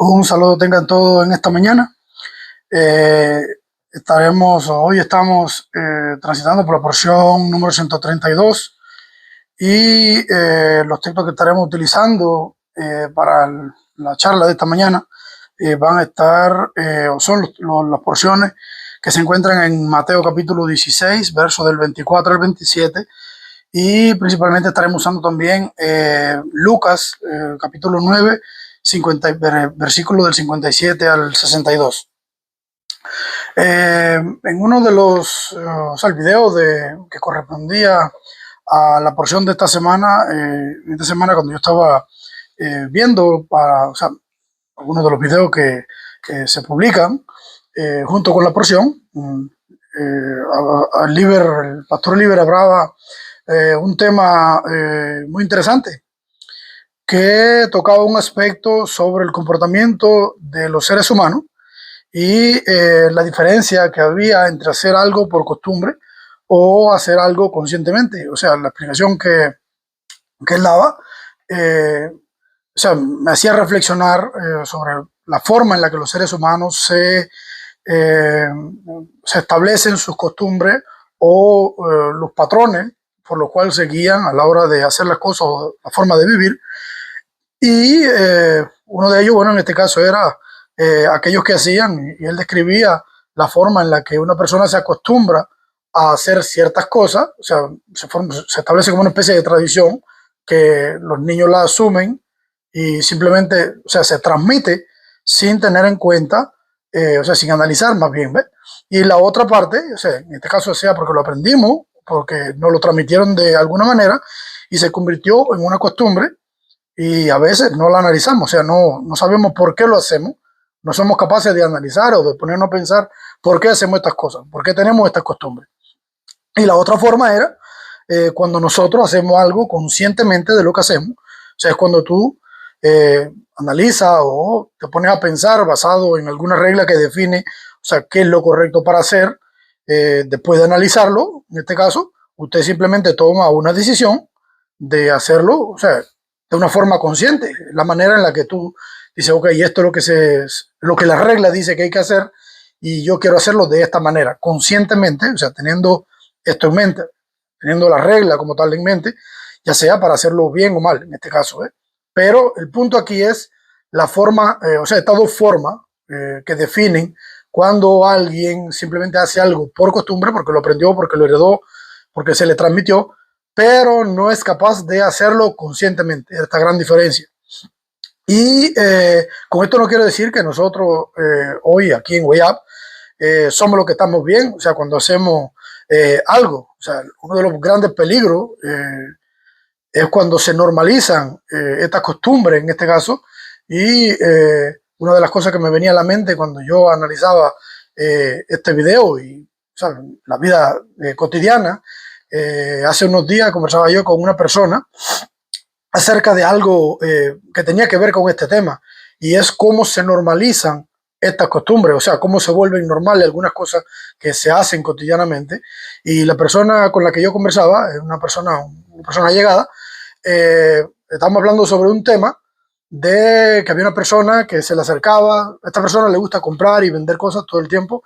Un saludo tengan todos en esta mañana. Eh, hoy estamos transitando por la porción número 132 y los textos que estaremos utilizando para la charla de esta mañana van a estar, o son las porciones que se encuentran en Mateo capítulo 16, versos del 24 al 27, y principalmente estaremos usando también Lucas capítulo 9, versículo del 57 al 62. En uno de el video que correspondía a la porción de esta semana, cuando yo estaba viendo algunos de los videos que se publican junto con la porción, el pastor Liber hablaba un tema muy interesante que tocaba un aspecto sobre el comportamiento de los seres humanos y la diferencia que había entre hacer algo por costumbre o hacer algo conscientemente. O sea, la explicación que él daba me hacía reflexionar sobre la forma en la que los seres humanos se establecen sus costumbres o los patrones por los cuales se guían a la hora de hacer las cosas o la forma de vivir. Y uno de ellos, bueno, en este caso era aquellos que hacían, y él describía la forma en la que una persona se acostumbra a hacer ciertas cosas. O sea, se establece como una especie de tradición que los niños la asumen y simplemente, o sea, se transmite sin tener en cuenta, sin analizar más bien, ¿ves? Y la otra parte, o sea, en este caso sea porque lo aprendimos, porque nos lo transmitieron de alguna manera y se convirtió en una costumbre, y a veces no la analizamos, o sea, no sabemos por qué lo hacemos, no somos capaces de analizar o de ponernos a pensar por qué hacemos estas cosas, por qué tenemos estas costumbres. Y la otra forma era cuando nosotros hacemos algo conscientemente de lo que hacemos. O sea, es cuando tú analizas o te pones a pensar basado en alguna regla que define, o sea, qué es lo correcto para hacer. Después de analizarlo, en este caso, usted simplemente toma una decisión de hacerlo, o sea, de una forma consciente, la manera en la que tú dices, ok, esto es lo que la regla dice que hay que hacer y yo quiero hacerlo de esta manera, conscientemente, o sea, teniendo esto en mente, teniendo la regla como tal en mente, ya sea para hacerlo bien o mal, en este caso. Pero el punto aquí es la forma, estas dos formas que definen cuando alguien simplemente hace algo por costumbre, porque lo aprendió, porque lo heredó, porque se le transmitió, pero no es capaz de hacerlo conscientemente. Esta gran diferencia. Y con esto no quiero decir que nosotros hoy aquí en WayUp somos los que estamos bien. O sea, cuando hacemos algo, o sea, uno de los grandes peligros es cuando se normalizan estas costumbres en este caso. Y una de las cosas que me venía a la mente cuando yo analizaba este video y, o sea, la vida cotidiana, hace unos días conversaba yo con una persona acerca de algo que tenía que ver con este tema, y es cómo se normalizan estas costumbres, o sea, cómo se vuelven normales algunas cosas que se hacen cotidianamente. Y la persona con la que yo conversaba, una persona llegada, estábamos hablando sobre un tema de que había una persona que se le acercaba. A esta persona le gusta comprar y vender cosas todo el tiempo.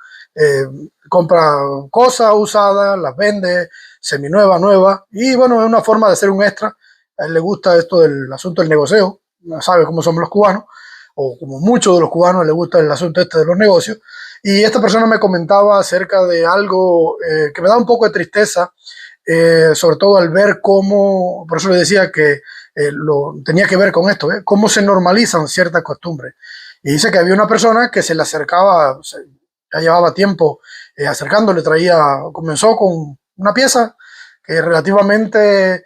Compra cosas usadas, las vende, seminueva, nueva, y bueno, es una forma de hacer un extra. A él le gusta esto del asunto del negocio, sabe cómo somos los cubanos, o como muchos de los cubanos le gusta el asunto este de los negocios. Y esta persona me comentaba acerca de algo que me da un poco de tristeza, sobre todo al ver cómo, por eso le decía que tenía que ver con esto, cómo se normalizan ciertas costumbres. Y dice que había una persona que se le acercaba, ya llevaba tiempo acercándole, comenzó con una pieza que relativamente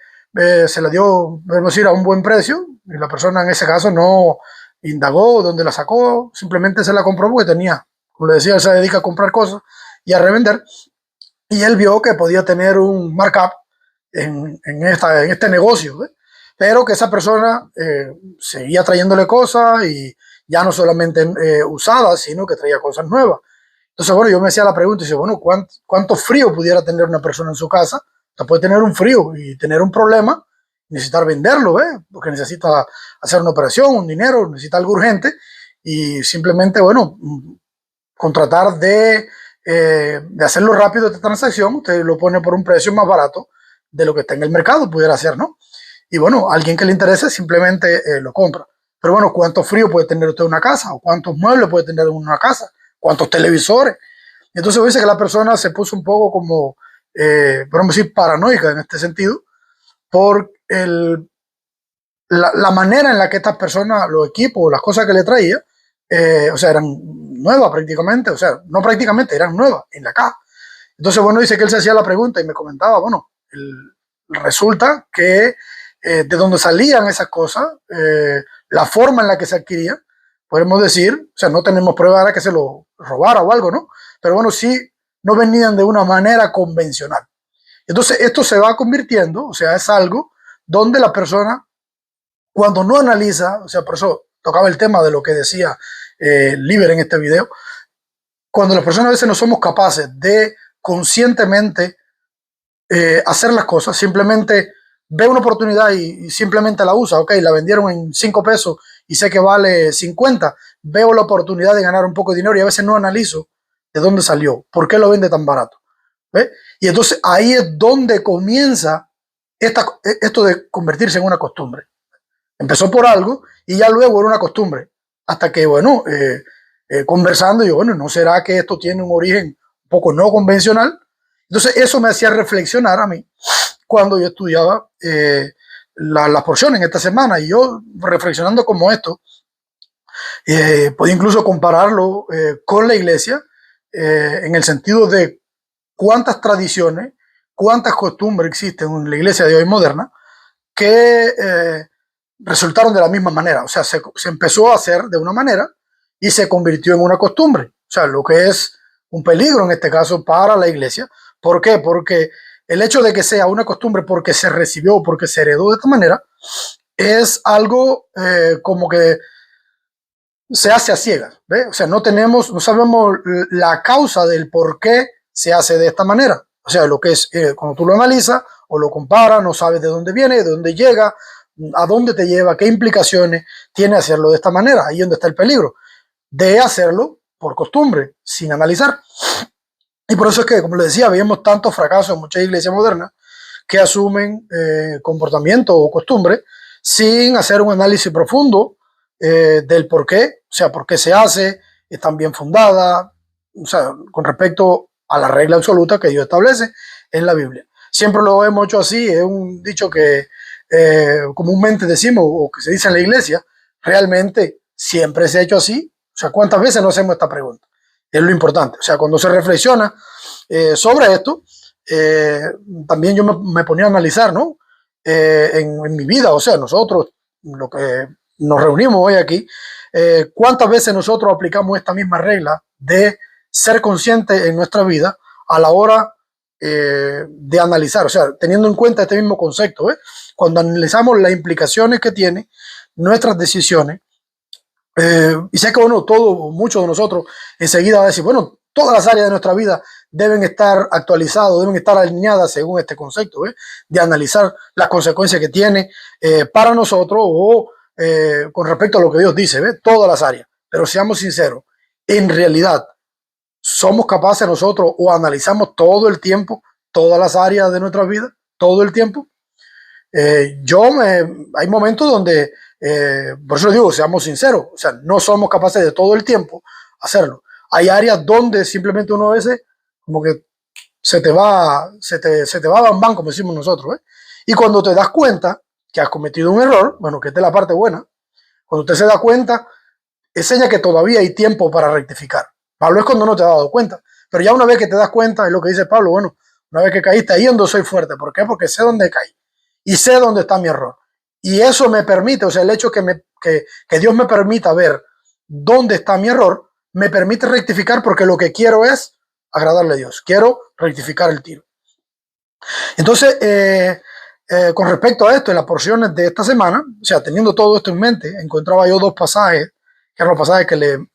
se la dio, debemos decir, a un buen precio, y la persona en ese caso no indagó dónde la sacó, simplemente se la compró porque tenía, como le decía, él se dedica a comprar cosas y a revender, y él vio que podía tener un markup en este negocio, pero que esa persona seguía trayéndole cosas, y ya no solamente usadas, sino que traía cosas nuevas. Entonces, bueno, yo me hacía la pregunta y decía, bueno, ¿cuánto frío pudiera tener una persona en su casa? O sea, puede tener un frío y tener un problema, necesitar venderlo, porque necesita hacer una operación, un dinero, necesita algo urgente, y simplemente, bueno, con tratar de hacerlo rápido esta transacción, usted lo pone por un precio más barato de lo que está en el mercado, pudiera ser, ¿no? Y bueno, alguien que le interese simplemente lo compra. Pero bueno, ¿cuánto frío puede tener usted en una casa? ¿O cuántos muebles puede tener en una casa? ¿Cuántos televisores? Entonces dice que la persona se puso un poco como, podemos decir, paranoica en este sentido, por la manera en la que estas personas, los equipos, las cosas que le traía, o sea, eran nuevas prácticamente, o sea, no prácticamente, eran nuevas en la caja. Entonces, bueno, dice que él se hacía la pregunta y me comentaba, bueno, resulta que de dónde salían esas cosas, la forma en la que se adquirían, podemos decir, o sea, no tenemos prueba de que se lo robara o algo, ¿no? Pero bueno, sí no venían de una manera convencional. Entonces, esto se va convirtiendo, o sea, es algo donde la persona, cuando no analiza, o sea, por eso tocaba el tema de lo que decía Liber en este video, cuando las personas a veces no somos capaces de conscientemente hacer las cosas, simplemente ve una oportunidad y simplemente la usa, ok, la vendieron en 5 pesos y sé que vale 50, veo la oportunidad de ganar un poco de dinero y a veces no analizo de dónde salió, por qué lo vende tan barato. ¿Ve? Y entonces ahí es donde comienza esto de convertirse en una costumbre. Empezó por algo y ya luego era una costumbre, hasta que, bueno, conversando, yo, bueno, ¿no será que esto tiene un origen un poco no convencional? Entonces eso me hacía reflexionar a mí cuando yo estudiaba las porciones en esta semana, y yo reflexionando como esto, podía incluso compararlo con la iglesia, en el sentido de cuántas tradiciones, cuántas costumbres existen en la iglesia de hoy moderna que resultaron de la misma manera. O sea, se empezó a hacer de una manera y se convirtió en una costumbre. O sea, lo que es un peligro en este caso para la iglesia. ¿Por qué? Porque el hecho de que sea una costumbre porque se recibió, porque se heredó de esta manera, es algo como que se hace a ciegas, ¿ve? O sea, no sabemos la causa del por qué se hace de esta manera. O sea, lo que es, cuando tú lo analizas o lo comparas, no sabes de dónde viene, de dónde llega, a dónde te lleva, qué implicaciones tiene hacerlo de esta manera. Ahí es donde está el peligro, de hacerlo por costumbre, sin analizar. Y por eso es que, como les decía, vemos tantos fracasos en muchas iglesias modernas que asumen comportamiento o costumbre sin hacer un análisis profundo del por qué, o sea, por qué se hace, están bien fundadas, o sea, con respecto a la regla absoluta que Dios establece en la Biblia. Siempre lo hemos hecho así, es un dicho que comúnmente decimos o que se dice en la iglesia, realmente siempre se ha hecho así. O sea, ¿cuántas veces no hacemos esta pregunta? Es lo importante. O sea, cuando se reflexiona sobre esto, también yo me ponía a analizar, ¿no? En mi vida, o sea, nosotros, lo que nos reunimos hoy aquí, ¿cuántas veces nosotros aplicamos esta misma regla de ser conscientes en nuestra vida a la hora de analizar? O sea, teniendo en cuenta este mismo concepto, cuando analizamos las implicaciones que tienen nuestras decisiones, y sé que, bueno, muchos de nosotros enseguida va a decir, bueno, todas las áreas de nuestra vida deben estar actualizadas, deben estar alineadas según este concepto, de analizar las consecuencias que tiene para nosotros o con respecto a lo que Dios dice, todas las áreas. Pero seamos sinceros, en realidad, ¿somos capaces nosotros o analizamos todo el tiempo todas las áreas de nuestra vida? ¿Todo el tiempo? Hay momentos donde, por eso digo, seamos sinceros, o sea, no somos capaces de todo el tiempo hacerlo. Hay áreas donde simplemente uno a veces como que se te va bam, como decimos nosotros, y cuando te das cuenta que has cometido un error, bueno, que esta es la parte buena, cuando usted se da cuenta, es señal que todavía hay tiempo para rectificar. Pablo es cuando no te has dado cuenta, pero ya una vez que te das cuenta, es lo que dice Pablo, bueno, una vez que caíste, ahí donde soy fuerte. ¿Por qué? Porque sé dónde caí y sé dónde está mi error. Y eso me permite, o sea, el hecho que Dios me permita ver dónde está mi error, me permite rectificar, porque lo que quiero es agradarle a Dios. Quiero rectificar el tiro. Entonces, con respecto a esto, en las porciones de esta semana, o sea, teniendo todo esto en mente, encontraba yo 2 pasajes, que eran los pasajes que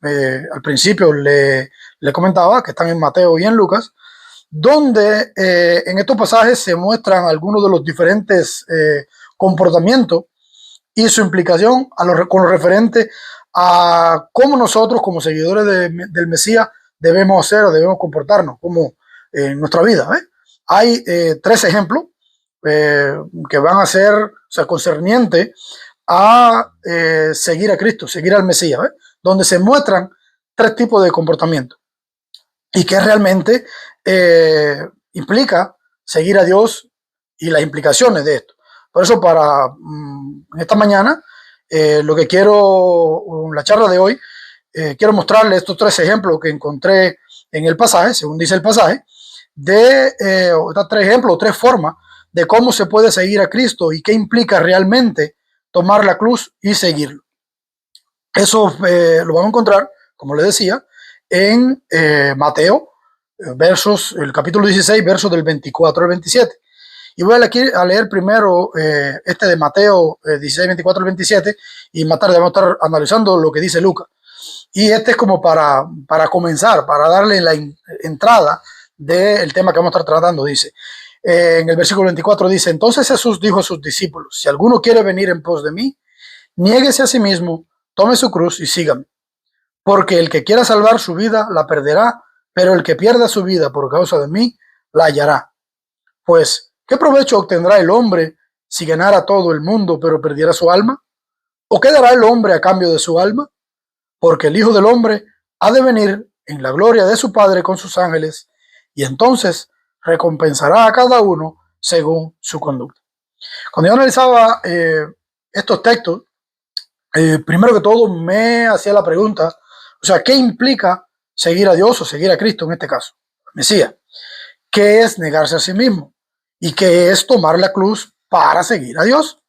al principio le comentaba, que están en Mateo y en Lucas, donde en estos pasajes se muestran algunos de los diferentes comportamientos y su implicación con lo referente a cómo nosotros como seguidores del Mesías debemos hacer o debemos comportarnos como en nuestra vida. Hay tres ejemplos que van a ser, o sea, concernientes a seguir a Cristo, seguir al Mesías, donde se muestran tres tipos de comportamiento y que realmente implica seguir a Dios y las implicaciones de esto. Por eso esta mañana lo que quiero, la charla de hoy, quiero mostrarles estos tres ejemplos que encontré en el pasaje, según dice el pasaje, de estos tres ejemplos, tres formas de cómo se puede seguir a Cristo y qué implica realmente tomar la cruz y seguirlo. Eso lo vamos a encontrar, como les decía, en Mateo, el capítulo 16, versos del 24 al 27. Y voy a leer primero este de Mateo 16, 24 al 27, y más tarde vamos a estar analizando lo que dice Lucas. Y este es como para comenzar, para darle la entrada del tema que vamos a estar tratando. Dice, en el versículo 24 dice, entonces Jesús dijo a sus discípulos, si alguno quiere venir en pos de mí, niéguese a sí mismo, tome su cruz y sígame. Porque el que quiera salvar su vida la perderá, pero el que pierda su vida por causa de mí la hallará. Pues, ¿qué provecho obtendrá el hombre si ganara todo el mundo pero perdiera su alma? ¿O qué dará el hombre a cambio de su alma? Porque el Hijo del Hombre ha de venir en la gloria de su Padre con sus ángeles, y entonces recompensará a cada uno según su conducta. Cuando yo analizaba estos textos, primero que todo me hacía la pregunta, o sea, ¿qué implica seguir a Dios o seguir a Cristo en este caso? Mesías. ¿Qué es negarse a sí mismo? ¿Y qué es tomar la cruz para seguir a Dios?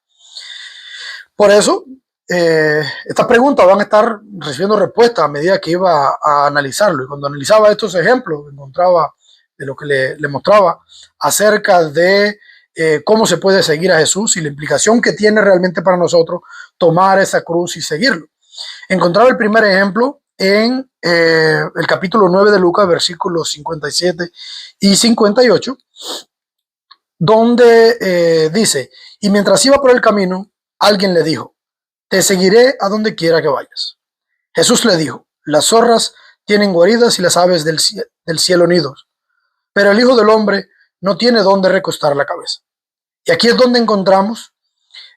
Por eso, estas preguntas van a estar recibiendo respuestas a medida que iba a analizarlo. Y cuando analizaba estos ejemplos, encontraba de lo que le mostraba acerca de cómo se puede seguir a Jesús y la implicación que tiene realmente para nosotros tomar esa cruz y seguirlo. Encontraba el primer ejemplo en el capítulo 9 de Lucas, versículos 57 y 58, donde dice, y mientras iba por el camino, alguien le dijo, te seguiré a donde quiera que vayas. Jesús le dijo, las zorras tienen guaridas y las aves del cielo nidos, pero el Hijo del Hombre no tiene dónde recostar la cabeza. Y aquí es donde encontramos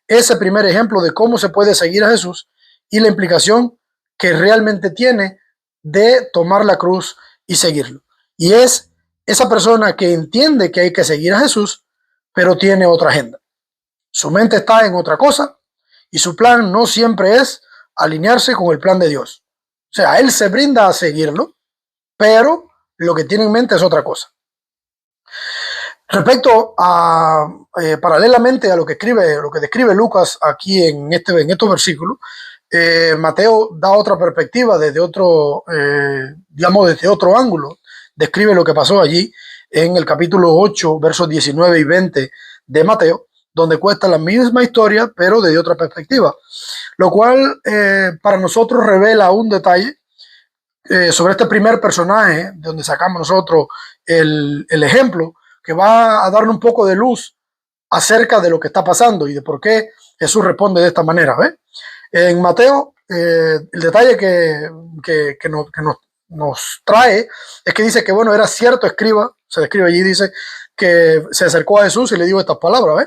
ese primer ejemplo de cómo se puede seguir a Jesús y la implicación que realmente tiene de tomar la cruz y seguirlo. Y es esa persona que entiende que hay que seguir a Jesús, pero tiene otra agenda. Su mente está en otra cosa y su plan no siempre es alinearse con el plan de Dios. O sea, él se brinda a seguirlo, pero lo que tiene en mente es otra cosa. Respecto a, paralelamente a lo que describe Lucas aquí en estos versículos, Mateo da otra perspectiva desde otro ángulo. Describe lo que pasó allí en el capítulo 8, versos 19 y 20 de Mateo, donde cuenta la misma historia, pero desde otra perspectiva. Lo cual para nosotros revela un detalle sobre este primer personaje, de donde sacamos nosotros el ejemplo, que va a darle un poco de luz acerca de lo que está pasando y de por qué Jesús responde de esta manera. En Mateo, el detalle que nos trae es que dice que, bueno, era cierto escriba, se describe allí, dice que se acercó a Jesús y le dijo estas palabras,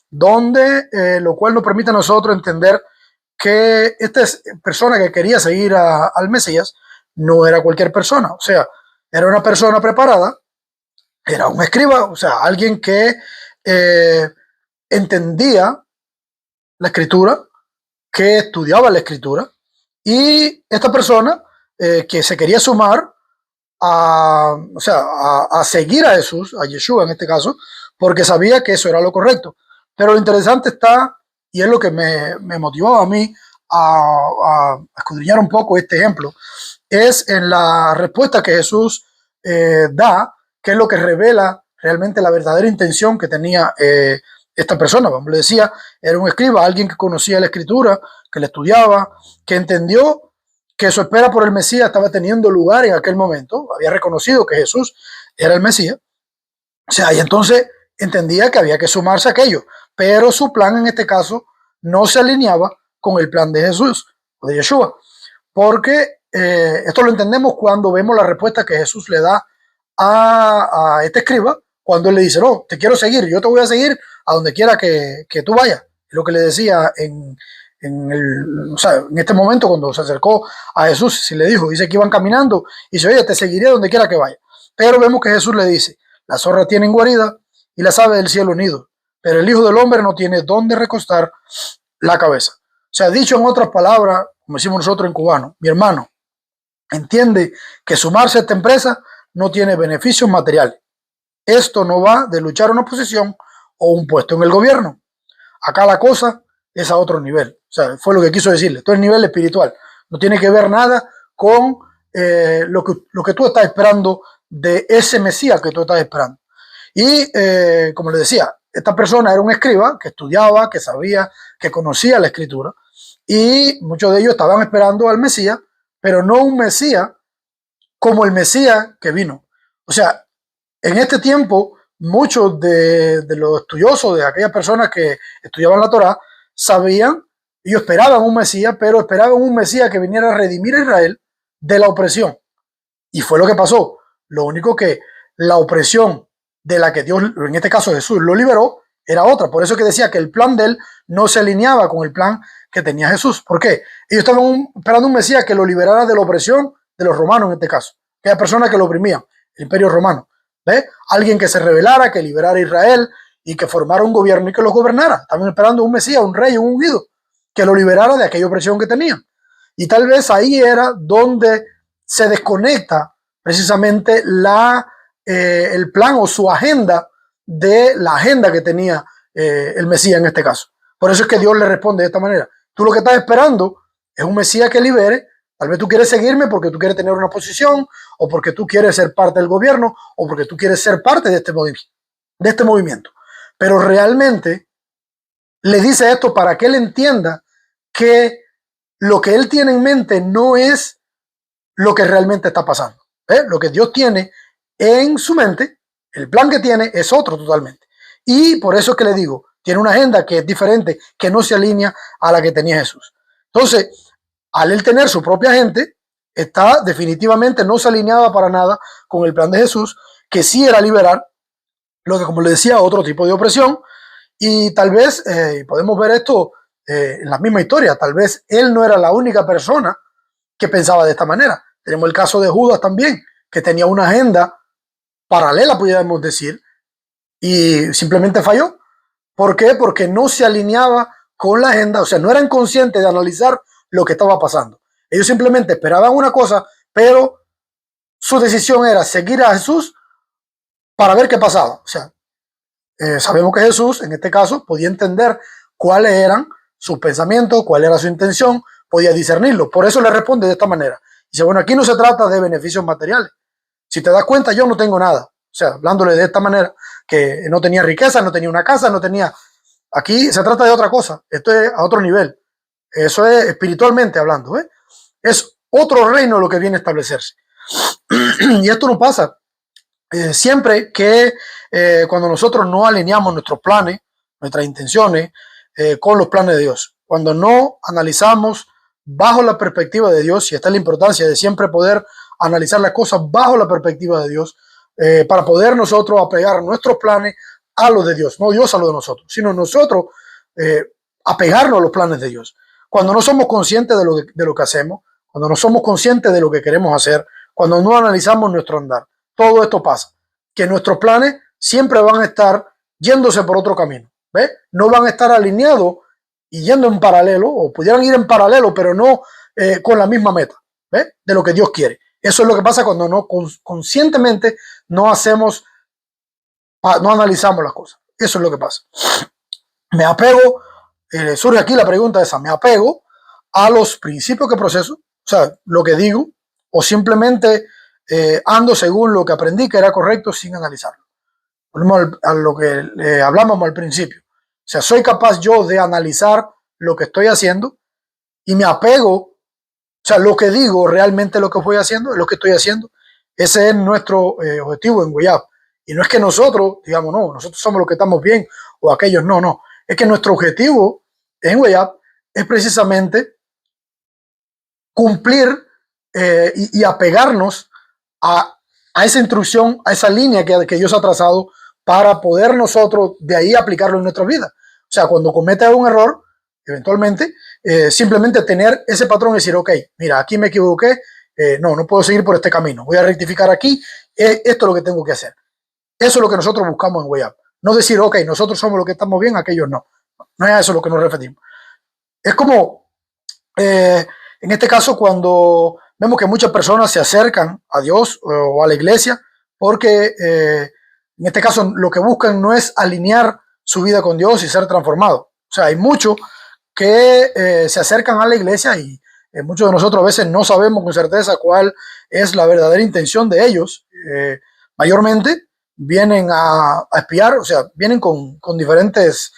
donde lo cual nos permite a nosotros entender que esta persona que quería seguir al Mesías no era cualquier persona, o sea, era una persona preparada, era un escriba, o sea, alguien que entendía la escritura, que estudiaba la escritura, y esta persona que se quería sumar a seguir a Jesús, a Yeshua en este caso, porque sabía que eso era lo correcto. Pero lo interesante está, y es lo que me motivó a mí a escudriñar un poco este ejemplo, es en la respuesta que Jesús da, que es lo que revela realmente la verdadera intención que tenía esta persona. Como le decía, era un escriba, alguien que conocía la escritura, que la estudiaba, que entendió que su espera por el Mesías estaba teniendo lugar en aquel momento, había reconocido que Jesús era el Mesías, o sea, y entonces entendía que había que sumarse a aquello, pero su plan en este caso no se alineaba con el plan de Jesús o de Yeshua. porque esto lo entendemos cuando vemos la respuesta que Jesús le da a este escriba, cuando él le dice, no, te quiero seguir, yo te voy a seguir a donde quiera que tú vayas. Lo que le decía o sea, en este momento cuando se acercó a Jesús, si le dijo, dice que iban caminando y dice, oye, te seguiré donde quiera que vaya. Pero vemos que Jesús le dice, las zorras tienen guarida y las aves del cielo nido, pero el Hijo del Hombre no tiene dónde recostar la cabeza. O sea, dicho en otras palabras, como decimos nosotros en cubano, mi hermano, entiende que sumarse a esta empresa no tiene beneficios materiales. Esto no va de luchar una posición o un puesto en el gobierno. Acá la cosa es a otro nivel. O sea, fue lo que quiso decirle. Esto es nivel espiritual. No tiene que ver nada con lo que tú estás esperando de ese Mesías que tú estás esperando. Y como le decía, esta persona era un escriba que estudiaba, que sabía, que conocía la escritura. Y muchos de ellos estaban esperando al Mesías, pero no un Mesías como el Mesías que vino. O sea, en este tiempo, muchos de los estudiosos, de aquellas personas que estudiaban la Torá, sabían, ellos esperaban un Mesías, pero esperaban un Mesías que viniera a redimir a Israel de la opresión. Y fue lo que pasó. Lo único que la opresión de la que Dios, en este caso Jesús, lo liberó, era otra. Por eso que decía que el plan de él no se alineaba con el plan que tenía Jesús. ¿Por qué? Ellos estaban esperando un Mesías que lo liberara de la opresión de los romanos en este caso. Aquella persona que lo oprimían, el imperio romano. ¿Ve? Alguien que se rebelara, que liberara a Israel y que formara un gobierno y que los gobernara. Estaban esperando un Mesías, un rey, un ungido, que lo liberara de aquella opresión que tenían. Y tal vez ahí era donde se desconecta precisamente el plan o su agenda de la agenda que tenía el Mesías en este caso. Por eso es que Dios le responde de esta manera. Tú lo que estás esperando es un Mesías que libere. Tal vez tú quieres seguirme porque tú quieres tener una posición, o porque tú quieres ser parte del gobierno, o porque tú quieres ser parte de este movimiento. Pero realmente le dice esto para que él entienda que lo que él tiene en mente no es lo que realmente está pasando. Lo que Dios tiene en su mente, el plan que tiene es otro totalmente. Y por eso es que le digo, tiene una agenda que es diferente, que no se alinea a la que tenía Jesús. Entonces, al él tener su propia gente, está definitivamente no se alineaba para nada con el plan de Jesús, que sí era liberar lo que, como le decía, otro tipo de opresión. Y tal vez podemos ver esto en la misma historia. Tal vez él no era la única persona que pensaba de esta manera. Tenemos el caso de Judas también, que tenía una agenda paralela, pudiéramos decir, y simplemente falló. ¿Por qué? Porque no se alineaba con la agenda, o sea, no eran conscientes de analizar lo que estaba pasando. Ellos simplemente esperaban una cosa, pero su decisión era seguir a Jesús para ver qué pasaba. O sea, sabemos que Jesús, en este caso, podía entender cuáles eran sus pensamientos, cuál era su intención, podía discernirlo. Por eso le responde de esta manera. Dice, bueno, aquí no se trata de beneficios materiales. Si te das cuenta, yo no tengo nada. O sea, hablándole de esta manera, que no tenía riqueza, no tenía una casa, no tenía... Aquí se trata de otra cosa. Esto es a otro nivel. Eso es espiritualmente hablando. Es otro reino lo que viene a establecerse. Y esto no pasa siempre que cuando nosotros no alineamos nuestros planes, nuestras intenciones con los planes de Dios. Cuando no analizamos bajo la perspectiva de Dios, y esta es la importancia de siempre poder analizar las cosas bajo la perspectiva de Dios, para poder nosotros apegar nuestros planes a los de Dios, no Dios a los de nosotros, sino nosotros apegarnos a los planes de Dios. Cuando no somos conscientes de lo que hacemos, cuando no somos conscientes de lo que queremos hacer, cuando no analizamos nuestro andar, todo esto pasa, que nuestros planes siempre van a estar yéndose por otro camino, ¿ves? No van a estar alineados y yendo en paralelo, o pudieran ir en paralelo, pero no con la misma meta, ¿ves? De lo que Dios quiere. Eso es lo que pasa cuando no conscientemente no analizamos las cosas. Eso es lo que pasa. Me apego, surge aquí la pregunta esa, ¿me apego a los principios que proceso? O sea, lo que digo, o simplemente ando según lo que aprendí que era correcto sin analizarlo. Volvemos a lo que hablamos al principio. O sea, soy capaz yo de analizar lo que estoy haciendo y me apego, o sea, lo que digo realmente lo que voy haciendo, es lo que estoy haciendo. Ese es nuestro objetivo en Weyap. Y no es que nosotros, digamos, no, nosotros somos los que estamos bien o aquellos no, no. Es que nuestro objetivo en Weyap es precisamente cumplir y apegarnos a esa instrucción, a esa línea que Dios ha trazado para poder nosotros de ahí aplicarlo en nuestra vida. O sea, cuando cometes un error, eventualmente, simplemente tener ese patrón y decir, ok, mira, aquí me equivoqué, no puedo seguir por este camino, voy a rectificar aquí, esto es lo que tengo que hacer. Eso es lo que nosotros buscamos en Way Up. No decir, ok, nosotros somos los que estamos bien, aquellos no. No es a eso lo que nos referimos. Es como, en este caso, cuando vemos que muchas personas se acercan a Dios o a la iglesia, porque en este caso lo que buscan no es alinear su vida con Dios y ser transformados. O sea, hay muchos que se acercan a la iglesia y muchos de nosotros a veces no sabemos con certeza cuál es la verdadera intención de ellos. Mayormente vienen a espiar, o sea, vienen con diferentes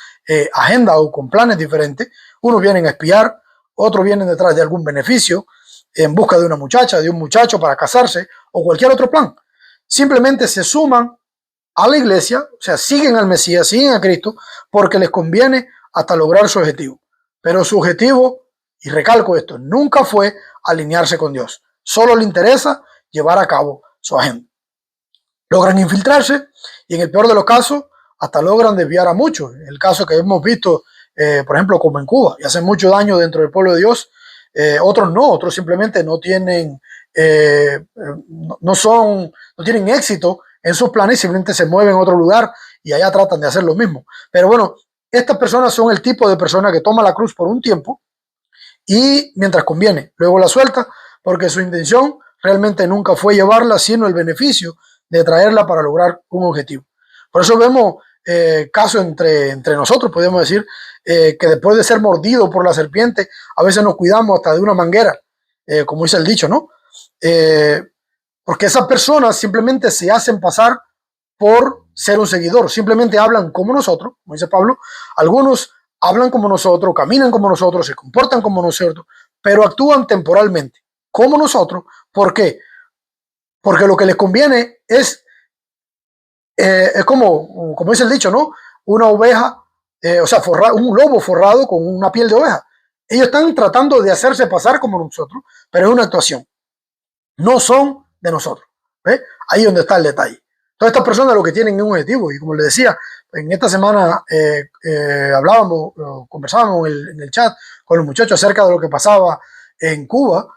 agendas o con planes diferentes. Unos vienen a espiar, otros vienen detrás de algún beneficio, en busca de una muchacha, de un muchacho para casarse o cualquier otro plan. Simplemente se suman a la iglesia, o sea, siguen al Mesías, siguen a Cristo, porque les conviene hasta lograr su objetivo. Pero su objetivo, y recalco esto, nunca fue alinearse con Dios. Solo le interesa llevar a cabo su agenda. Logran infiltrarse y en el peor de los casos hasta logran desviar a muchos. El caso que hemos visto, por ejemplo, como en Cuba, y hacen mucho daño dentro del pueblo de Dios. Otros no, otros simplemente no tienen, no tienen éxito en sus planes, simplemente se mueven a otro lugar y allá tratan de hacer lo mismo. Pero bueno, estas personas son el tipo de personas que toma la cruz por un tiempo y mientras conviene, luego la suelta porque su intención realmente nunca fue llevarla, sino el beneficio de traerla para lograr un objetivo. Por eso vemos casos entre nosotros, podemos decir, que después de ser mordido por la serpiente, a veces nos cuidamos hasta de una manguera, como dice el dicho, ¿no? Porque esas personas simplemente se hacen pasar por ser un seguidor, simplemente hablan como nosotros, como dice Pablo, algunos hablan como nosotros, caminan como nosotros, se comportan como nosotros, pero actúan temporalmente como nosotros. ¿Por qué? Porque lo que les conviene es como dice el dicho, ¿no? Una oveja, o sea, un lobo forrado con una piel de oveja. Ellos están tratando de hacerse pasar como nosotros, pero es una actuación. No son de nosotros. ¿Ves? Ahí es donde está el detalle. Todas estas personas lo que tienen es un objetivo. Y como les decía, en esta semana hablábamos, conversábamos en el chat con los muchachos acerca de lo que pasaba en Cuba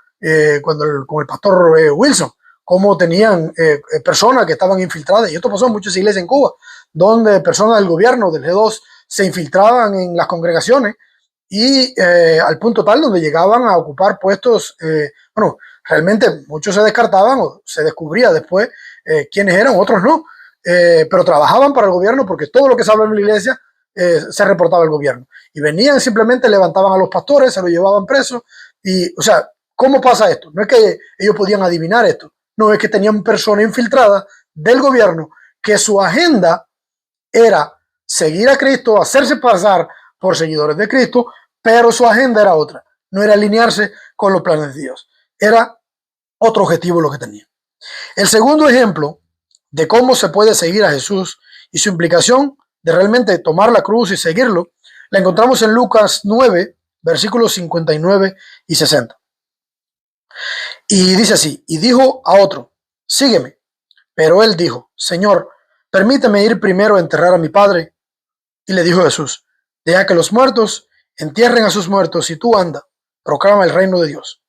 con el pastor Wilson. Cómo tenían personas que estaban infiltradas. Y esto pasó en muchas iglesias en Cuba, donde personas del gobierno, del G2, se infiltraban en las congregaciones y al punto tal donde llegaban a ocupar puestos, bueno, realmente muchos se descartaban o se descubría después quiénes eran, otros no, pero trabajaban para el gobierno porque todo lo que se hablaba en la iglesia se reportaba al gobierno. Y venían, simplemente levantaban a los pastores, se los llevaban presos. Y, o sea, ¿cómo pasa esto? No es que ellos podían adivinar esto, no, es que tenían personas infiltradas del gobierno que su agenda era seguir a Cristo, hacerse pasar por seguidores de Cristo, pero su agenda era otra, no era alinearse con los planes de Dios, era otro objetivo lo que tenía. El segundo ejemplo de cómo se puede seguir a Jesús y su implicación de realmente tomar la cruz y seguirlo, la encontramos en Lucas 9, versículos 59 y 60. Y dice así, y dijo a otro, sígueme. Pero él dijo, Señor, permíteme ir primero a enterrar a mi padre. Y le dijo Jesús, deja que los muertos entierren a sus muertos y tú anda, proclama el reino de Dios.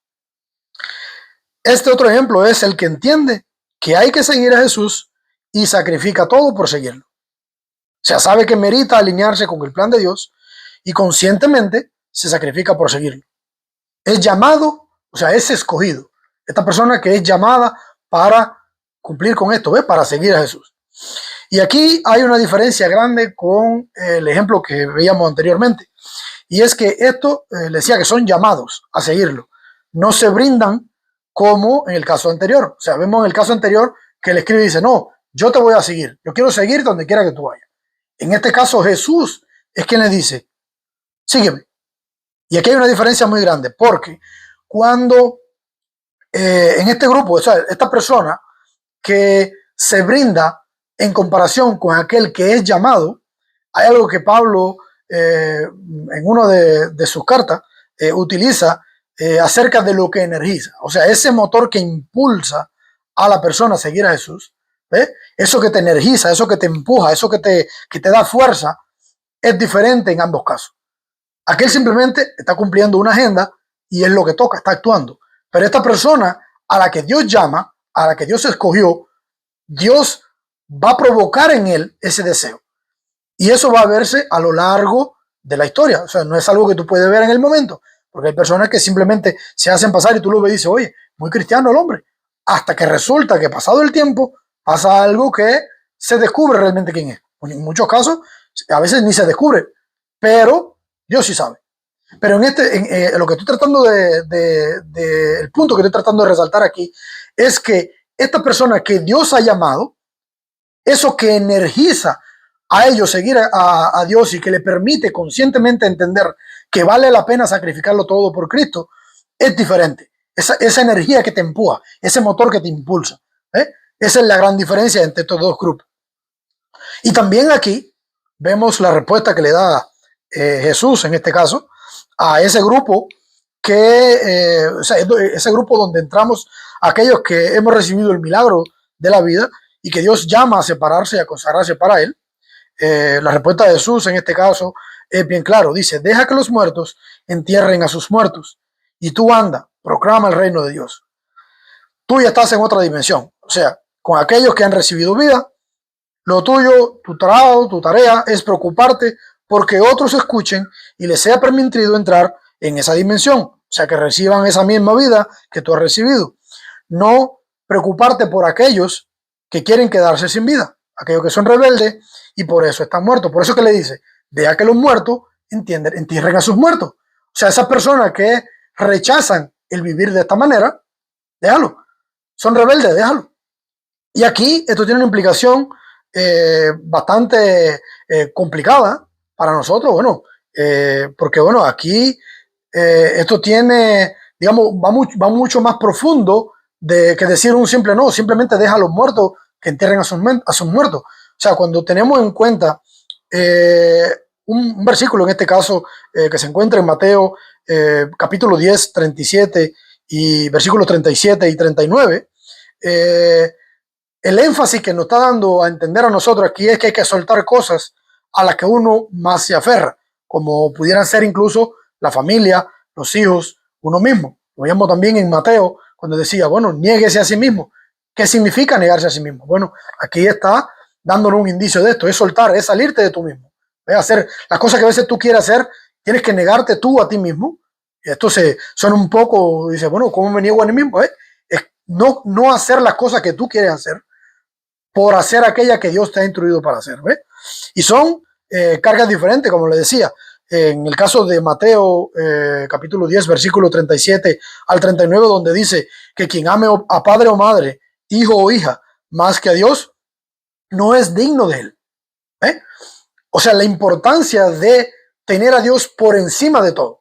Este otro ejemplo es el que entiende que hay que seguir a Jesús y sacrifica todo por seguirlo. O sea, sabe que merita alinearse con el plan de Dios y conscientemente se sacrifica por seguirlo. Es llamado, o sea, es escogido. Esta persona que es llamada para cumplir con esto, ¿ves? Para seguir a Jesús. Y aquí hay una diferencia grande con el ejemplo que veíamos anteriormente. Y es que esto, le decía que son llamados a seguirlo. No se brindan como en el caso anterior. O sea, vemos en el caso anterior que el escribe y dice, no, yo te voy a seguir. Yo quiero seguir donde quiera que tú vayas. En este caso Jesús es quien le dice, sígueme. Y aquí hay una diferencia muy grande, porque cuando en este grupo, o sea, esta persona que se brinda en comparación con aquel que es llamado, hay algo que Pablo en una de sus cartas utiliza acerca de lo que energiza. O sea, ese motor que impulsa a la persona a seguir a Jesús, eso que te energiza, eso que te empuja, eso que te da fuerza, es diferente en ambos casos. Aquel simplemente está cumpliendo una agenda y es lo que toca, está actuando. Pero esta persona a la que Dios llama, a la que Dios escogió, Dios va a provocar en él ese deseo. Y eso va a verse a lo largo de la historia. O sea, no es algo que tú puedes ver en el momento. Porque hay personas que simplemente se hacen pasar y tú lo ves y dices, oye, muy cristiano el hombre. Hasta que resulta que pasado el tiempo pasa algo que se descubre realmente quién es. En muchos casos, a veces ni se descubre, pero Dios sí sabe. Pero en lo que estoy tratando el punto que estoy tratando de resaltar aquí es que esta persona que Dios ha llamado, eso que energiza a ellos seguir a Dios y que le permite conscientemente entender que vale la pena sacrificarlo todo por Cristo, es diferente. Esa energía que te empuja, ese motor que te impulsa. Esa es la gran diferencia entre estos dos grupos. Y también aquí vemos la respuesta que le da Jesús, en este caso, a ese grupo o sea, ese grupo donde entramos aquellos que hemos recibido el milagro de la vida y que Dios llama a separarse y a consagrarse para Él. La respuesta de Jesús en este caso es bien claro. Dice, deja que los muertos entierren a sus muertos y tú anda, proclama el reino de Dios. Tú ya estás en otra dimensión. O sea, con aquellos que han recibido vida, lo tuyo, tu trabajo, tu tarea es preocuparte porque otros escuchen y les sea permitido entrar en esa dimensión. O sea, que reciban esa misma vida que tú has recibido. No preocuparte por aquellos que quieren quedarse sin vida, aquellos que son rebeldes y por eso están muertos. Por eso que le dice, deja que los muertos entierren a sus muertos. O sea, esas personas que rechazan el vivir de esta manera, déjalo. Son rebeldes, déjalo. Y aquí esto tiene una implicación bastante complicada para nosotros, bueno, porque bueno, aquí esto tiene, digamos, va mucho más profundo que decir un simple no, simplemente deja a los muertos que entierren a sus muertos. O sea, cuando tenemos en cuenta un versículo, en este caso, que se encuentra en Mateo capítulo 10, 37 y versículos 37 y 39, el énfasis que nos está dando a entender a nosotros aquí es que hay que soltar cosas a las que uno más se aferra, como pudieran ser incluso la familia, los hijos, uno mismo. Lo vemos también en Mateo, cuando decía, bueno, niéguese a sí mismo. ¿Qué significa negarse a sí mismo? Bueno, aquí está dándonos un indicio de esto, es soltar, es salirte de tú mismo. Es hacer las cosas que a veces tú quieres hacer, tienes que negarte tú a ti mismo. Y esto suena un poco, dice, bueno, ¿cómo me niego a mí mismo? Es no hacer las cosas que tú quieres hacer por hacer aquella que Dios te ha instruido para hacer. Y son cargas diferentes, como le decía. En el caso de Mateo capítulo 10, versículo 37 al 39, donde dice que quien ame a padre o madre, hijo o hija, más que a Dios, no es digno de él. O sea, la importancia de tener a Dios por encima de todo.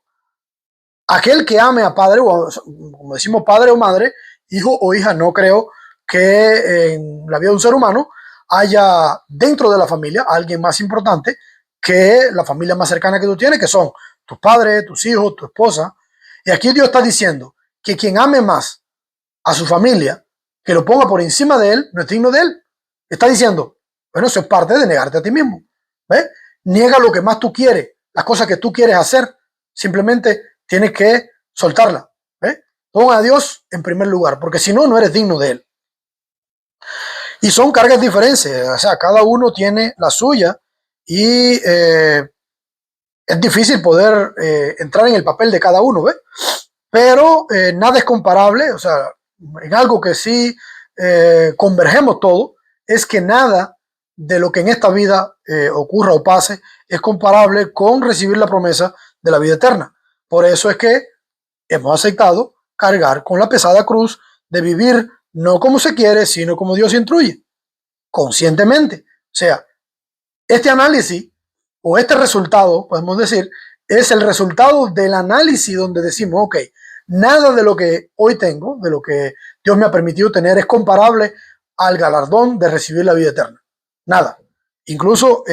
Aquel que ame a padre, o como decimos padre o madre, hijo o hija, no creo que en la vida de un ser humano haya dentro de la familia alguien más importante que la familia más cercana que tú tienes, que son tus padres, tus hijos, tu esposa. Y aquí Dios está diciendo que quien ame más a su familia, que lo ponga por encima de él, no es digno de él. Está diciendo, bueno, eso es parte de negarte a ti mismo. ¿Ves? Niega lo que más tú quieres, las cosas que tú quieres hacer, simplemente tienes que soltarla. Pon a Dios en primer lugar, porque si no, no eres digno de él. Y son cargas diferentes, o sea, cada uno tiene la suya y es difícil poder entrar en el papel de cada uno, ¿ves? Pero nada es comparable, o sea, en algo que sí convergemos todos, es que nada de lo que en esta vida ocurra o pase es comparable con recibir la promesa de la vida eterna. Por eso es que hemos aceptado cargar con la pesada cruz de vivir no como se quiere, sino como Dios instruye, conscientemente. O sea, este análisis o este resultado, podemos decir, es el resultado del análisis donde decimos, ok, nada de lo que hoy tengo, de lo que Dios me ha permitido tener, es comparable al galardón de recibir la vida eterna. Nada. Incluso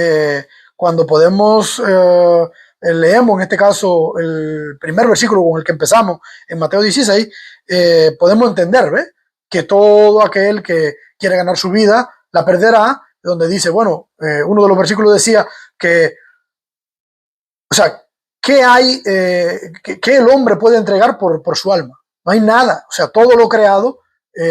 cuando podemos leemos en este caso el primer versículo con el que empezamos en Mateo 16, podemos entender, ¿ves? Que todo aquel que quiere ganar su vida la perderá, donde dice, bueno, uno de los versículos decía que, o sea, ¿qué hay, qué el hombre puede entregar por su alma? No hay nada, o sea, todo lo creado,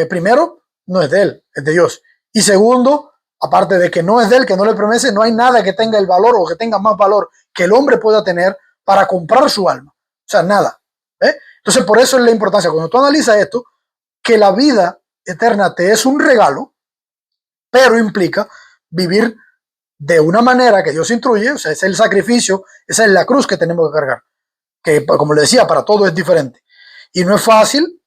primero, no es de él, es de Dios. Y segundo, aparte de que no es de él, que no le pertenece, no hay nada que tenga el valor o que tenga más valor que el hombre pueda tener para comprar su alma. O sea, nada. Entonces, por eso es la importancia, cuando tú analizas esto, que la vida eterna te es un regalo, pero implica vivir de una manera que Dios instruye, o sea, es el sacrificio, esa es la cruz que tenemos que cargar, que como le decía, para todo es diferente. Y no es fácil,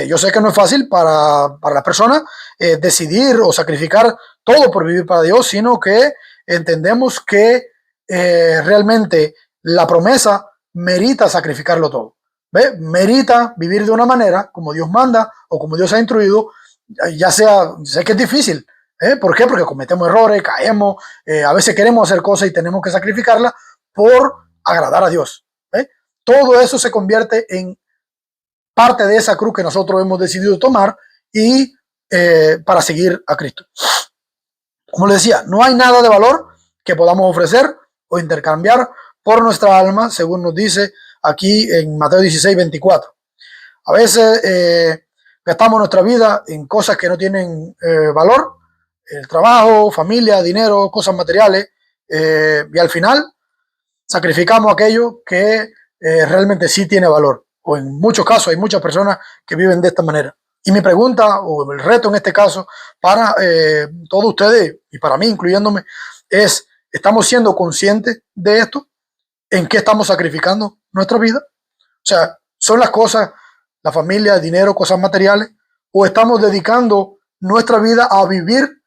yo sé que no es fácil para la persona decidir o sacrificar todo por vivir para Dios, sino que entendemos que realmente la promesa merita sacrificarlo todo. ¿Ve? Merita vivir de una manera como Dios manda o como Dios ha instruido, ya sea, sé que es difícil. ¿Por qué? Porque cometemos errores, caemos, a veces queremos hacer cosas y tenemos que sacrificarlas por agradar a Dios. Todo eso se convierte en parte de esa cruz que nosotros hemos decidido tomar y para seguir a Cristo. Como les decía, no hay nada de valor que podamos ofrecer o intercambiar por nuestra alma, según nos dice aquí en Mateo 16, 24. A veces gastamos nuestra vida en cosas que no tienen valor, el trabajo, familia, dinero, cosas materiales, y al final sacrificamos aquello que realmente sí tiene valor. O en muchos casos hay muchas personas que viven de esta manera. Y mi pregunta, o el reto en este caso, para todos ustedes y para mí, incluyéndome, es, ¿estamos siendo conscientes de esto? ¿En qué estamos sacrificando nuestra vida? O sea, ¿son las cosas, la familia, el dinero, cosas materiales? ¿O estamos dedicando nuestra vida a vivir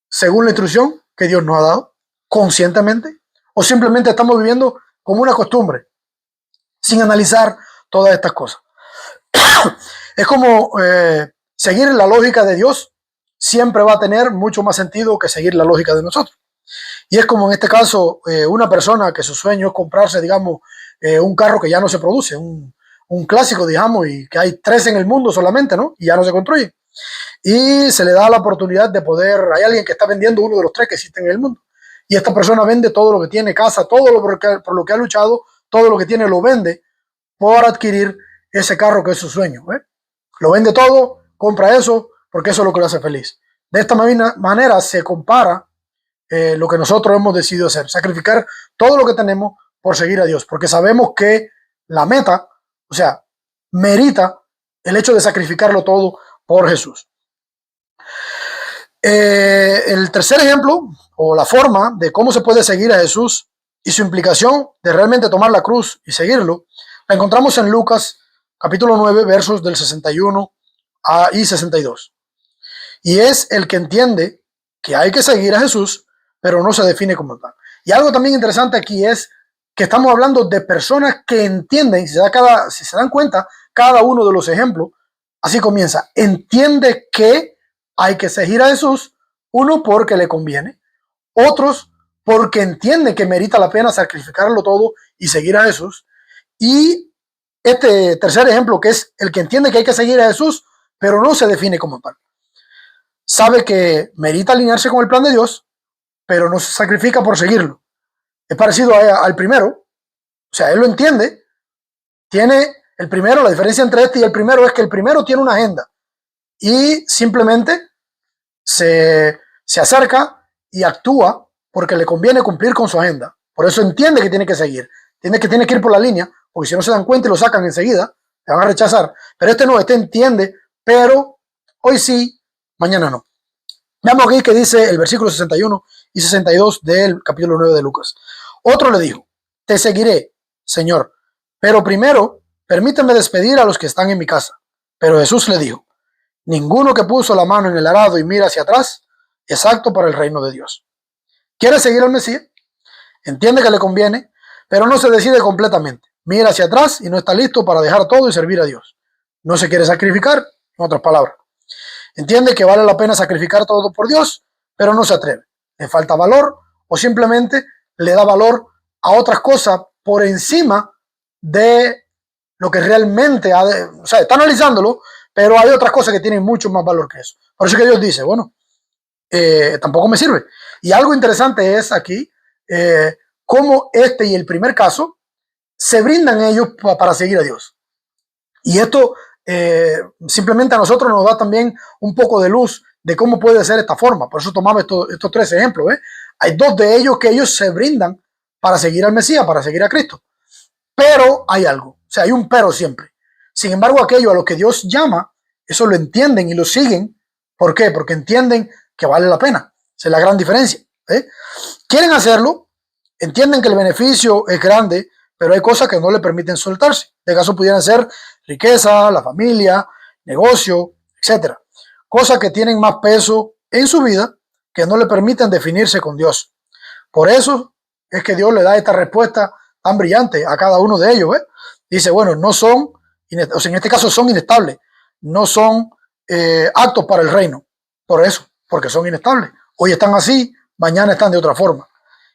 según la instrucción que Dios nos ha dado, conscientemente? ¿O simplemente estamos viviendo como una costumbre, sin analizar todas estas cosas? Es como seguir la lógica de Dios siempre va a tener mucho más sentido que seguir la lógica de nosotros. Y es como en este caso una persona que su sueño es comprarse, digamos, un carro que ya no se produce, un clásico, digamos, y que hay 3 en el mundo solamente, ¿no? Y ya no se construye. Y se le da la oportunidad de poder, hay alguien que está vendiendo uno de los 3 que existen en el mundo. Y esta persona vende todo lo que tiene, casa, todo lo por lo que ha luchado, todo lo que tiene lo vende por adquirir ese carro que es su sueño. Lo vende todo, compra eso, porque eso es lo que lo hace feliz. De esta manera se compara lo que nosotros hemos decidido hacer, sacrificar todo lo que tenemos por seguir a Dios, porque sabemos que la meta, o sea, merita el hecho de sacrificarlo todo por Jesús. El tercer ejemplo, o la forma de cómo se puede seguir a Jesús y su implicación de realmente tomar la cruz y seguirlo, la encontramos en Lucas capítulo 9, versos del 61 y 62. Y es el que entiende que hay que seguir a Jesús, pero no se define como tal. Y algo también interesante aquí es que estamos hablando de personas que entienden, si se dan cuenta, cada uno de los ejemplos, así comienza, entiende que hay que seguir a Jesús, uno porque le conviene, otros porque entiende que merita la pena sacrificarlo todo y seguir a Jesús. Y este tercer ejemplo, que es el que entiende que hay que seguir a Jesús, pero no se define como tal. Sabe que merita alinearse con el plan de Dios, pero no se sacrifica por seguirlo. Es parecido al primero, o sea, él lo entiende, tiene el primero, la diferencia entre este y el primero es que el primero tiene una agenda y simplemente se acerca y actúa porque le conviene cumplir con su agenda. Por eso entiende que tiene que seguir, tiene que ir por la línea, porque si no se dan cuenta y lo sacan enseguida, te van a rechazar. Pero este no, este entiende, pero hoy sí, mañana no. Veamos aquí que dice el versículo 61 y 62 del capítulo 9 de Lucas. Otro le dijo, te seguiré, Señor, pero primero permíteme despedir a los que están en mi casa. Pero Jesús le dijo, ninguno que puso la mano en el arado y mira hacia atrás es apto para el reino de Dios. ¿Quiere seguir al Mesías? Entiende que le conviene, pero no se decide completamente. Mira hacia atrás y no está listo para dejar todo y servir a Dios. No se quiere sacrificar, en otras palabras. Entiende que vale la pena sacrificar todo por Dios, pero no se atreve. Le falta valor o simplemente le da valor a otras cosas por encima de lo que realmente o sea, está analizándolo, pero hay otras cosas que tienen mucho más valor que eso. Por eso que Dios dice, bueno, tampoco me sirve. Y algo interesante es aquí cómo este y el primer caso se brindan ellos para seguir a Dios. Y esto simplemente a nosotros nos da también un poco de luz de cómo puede ser esta forma. Por eso tomamos estos tres ejemplos. Hay dos de ellos que ellos se brindan para seguir al Mesías, para seguir a Cristo. Pero hay algo, o sea, hay un pero siempre. Sin embargo, aquello a lo que Dios llama, eso lo entienden y lo siguen. ¿Por qué? Porque entienden que vale la pena. Esa es la gran diferencia. Quieren hacerlo, entienden que el beneficio es grande, pero hay cosas que no le permiten soltarse. De caso pudieran ser riqueza, la familia, negocio, etc. Cosas que tienen más peso en su vida que no le permiten definirse con Dios. Por eso es que Dios le da esta respuesta tan brillante a cada uno de ellos. Dice, bueno, no son, o sea, en este caso son inestables, no son aptos para el reino. Por eso, porque son inestables. Hoy están así, mañana están de otra forma.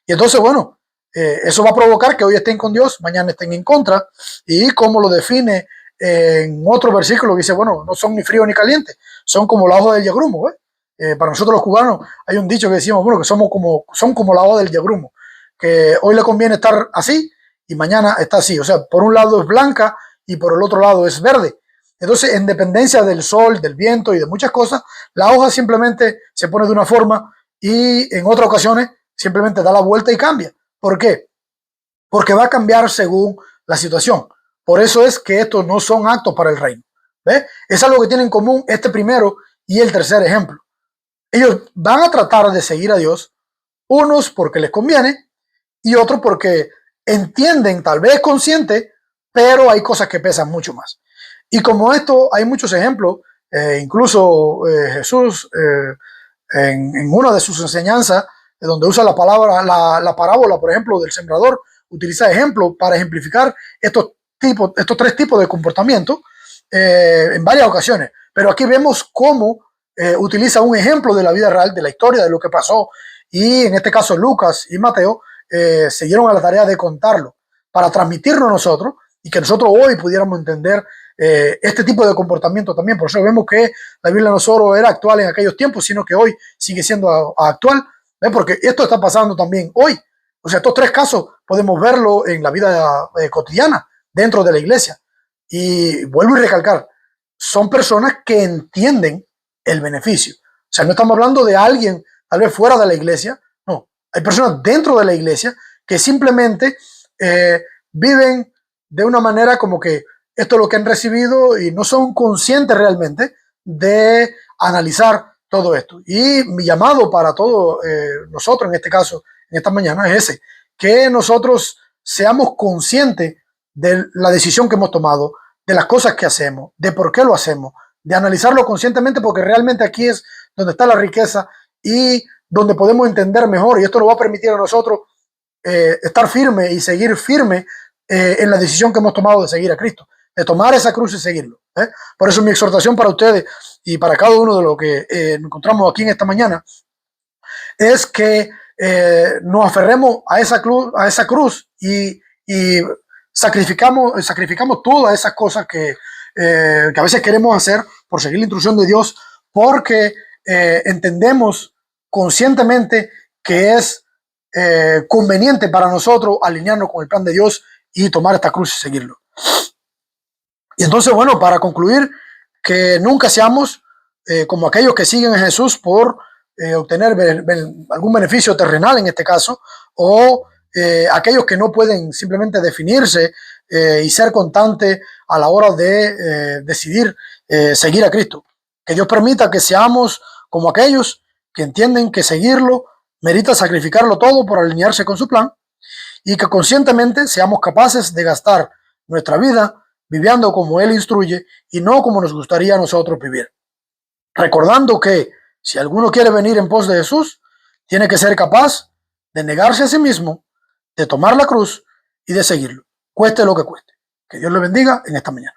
Y entonces, bueno, eso va a provocar que hoy estén con Dios, mañana estén en contra. Y como lo define en otro versículo, dice, bueno, no son ni frío ni caliente, son como la hoja del yagrumo. Para nosotros los cubanos hay un dicho que decimos, bueno, que son como la hoja del yagrumo, que hoy le conviene estar así y mañana está así. O sea, por un lado es blanca y por el otro lado es verde. Entonces, en dependencia del sol, del viento y de muchas cosas, la hoja simplemente se pone de una forma y en otras ocasiones simplemente da la vuelta y cambia. ¿Por qué? Porque va a cambiar según la situación. Por eso es que estos no son aptos para el reino. ¿Ves? Es algo que tienen en común este primero y el tercer ejemplo. Ellos van a tratar de seguir a Dios, unos porque les conviene y otros porque entienden, tal vez consciente, pero hay cosas que pesan mucho más. Y como esto hay muchos ejemplos, incluso Jesús en una de sus enseñanzas, donde usa la palabra, la parábola, por ejemplo, del sembrador, utiliza ejemplos para ejemplificar estos tres tipos de comportamiento en varias ocasiones. Pero aquí vemos cómo utiliza un ejemplo de la vida real, de la historia, de lo que pasó. Y en este caso Lucas y Mateo se dieron a la tarea de contarlo para transmitirlo a nosotros y que nosotros hoy pudiéramos entender este tipo de comportamiento también. Por eso vemos que la Biblia no solo era actual en aquellos tiempos, sino que hoy sigue siendo actual, porque esto está pasando también hoy. O sea, estos tres casos podemos verlo en la vida cotidiana dentro de la iglesia. Y vuelvo a recalcar, son personas que entienden el beneficio. O sea, no estamos hablando de alguien tal vez fuera de la iglesia, no. Hay personas dentro de la iglesia que simplemente viven de una manera como que esto es lo que han recibido y no son conscientes realmente de analizar todo esto. Y mi llamado para todos nosotros, en este caso, en esta mañana, es ese, que nosotros seamos conscientes de la decisión que hemos tomado, de las cosas que hacemos, de por qué lo hacemos, de analizarlo conscientemente, porque realmente aquí es donde está la riqueza y donde podemos entender mejor, y esto nos va a permitir a nosotros estar firme y seguir firme en la decisión que hemos tomado de seguir a Cristo, de tomar esa cruz y seguirlo. Por eso mi exhortación para ustedes y para cada uno de los que nos encontramos aquí en esta mañana es que nos aferremos a esa cruz y sacrificamos todas esas cosas que a veces queremos hacer por seguir la instrucción de Dios, porque entendemos conscientemente que es conveniente para nosotros alinearnos con el plan de Dios y tomar esta cruz y seguirlo. Y entonces, bueno, para concluir, que nunca seamos como aquellos que siguen a Jesús por obtener algún beneficio terrenal en este caso, o aquellos que no pueden simplemente definirse y ser constantes a la hora de decidir seguir a Cristo. Que Dios permita que seamos como aquellos que entienden que seguirlo merita sacrificarlo todo por alinearse con su plan, y que conscientemente seamos capaces de gastar nuestra vida viviendo como Él instruye y no como nos gustaría a nosotros vivir. Recordando que si alguno quiere venir en pos de Jesús, tiene que ser capaz de negarse a sí mismo, de tomar la cruz y de seguirlo, cueste lo que cueste. Que Dios le bendiga en esta mañana.